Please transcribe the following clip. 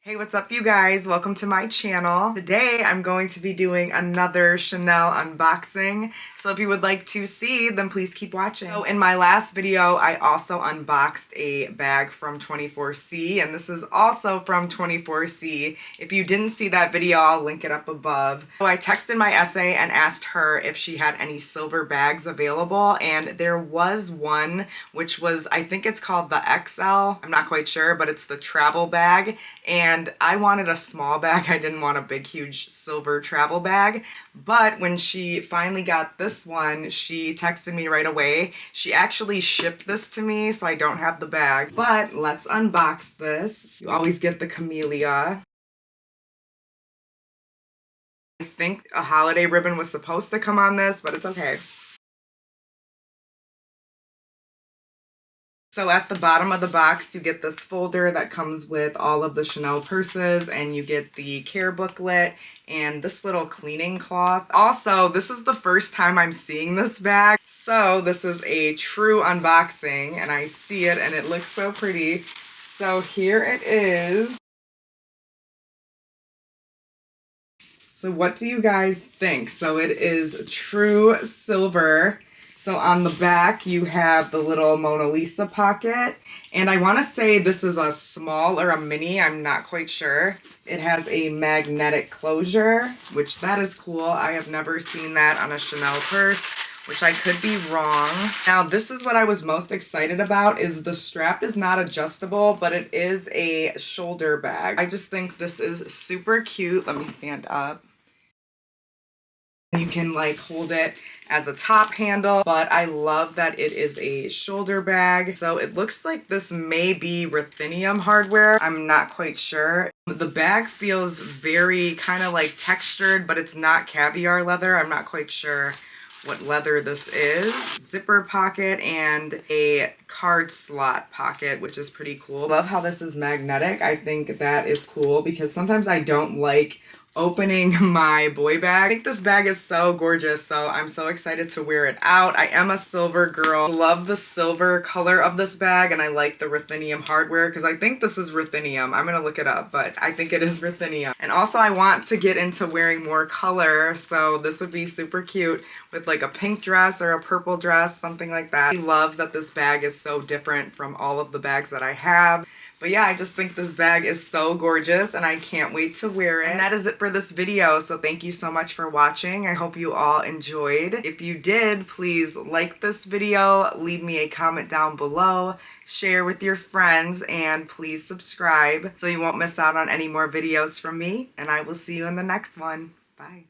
Hey, what's up you guys? Welcome to my channel. Today I'm going to be doing another Chanel unboxing. So if you would like to see, then please keep watching. So in my last video, I also unboxed a bag from 24C, and this is also from 24C. If you didn't see that video, I'll link it up above. So I texted my essay and asked her if she had any silver bags available, and there was one, which was, I think it's called the XL. I'm not quite sure, but it's the travel bag. And I wanted a small bag. I didn't want a big, huge silver travel bag. But when she finally got this one, she texted me right away. She actually shipped this to me, so I don't have the bag. But let's unbox this. You always get the camellia. I think a holiday ribbon was supposed to come on this, but it's okay. So at the bottom of the box, you get this folder that comes with all of the Chanel purses, and you get the care booklet and this little cleaning cloth. Also, this is the first time I'm seeing this bag. So this is a true unboxing, and I see it and it looks so pretty. So here it is. So what do you guys think? So it is true silver. So on the back, you have the little Mona Lisa pocket. And I want to say this is a small or a mini. I'm not quite sure. It has a magnetic closure, which that is cool. I have never seen that on a Chanel purse, which I could be wrong. Now, this is what I was most excited about, is the strap is not adjustable, but it is a shoulder bag. I just think this is super cute. Let me stand up. You can like hold it as a top handle, but I love that it is a shoulder bag. So it looks like this may be ruthenium hardware. I'm not quite sure. The bag feels very kind of like textured, but it's not caviar leather. I'm not quite sure what leather this is. Zipper pocket and a card slot pocket, which is pretty cool. Love how this is magnetic. I think that is cool because sometimes I don't like opening my boy bag. I think this bag is so gorgeous, so I'm so excited to wear it out. I am a silver girl. Love the silver color of this bag, and I like the ruthenium hardware because I think this is ruthenium. I'm gonna look it up, but I think it is ruthenium. And also I want to get into wearing more color, so this would be super cute with like a pink dress or a purple dress, something like that. I love that this bag is so different from all of the bags that I have. But yeah, I just think this bag is so gorgeous and I can't wait to wear it. And that is it for this video, so thank you so much for watching. I hope you all enjoyed. If you did, please like this video, leave me a comment down below, share with your friends, and please subscribe so you won't miss out on any more videos from me. And I will see you in the next one. Bye.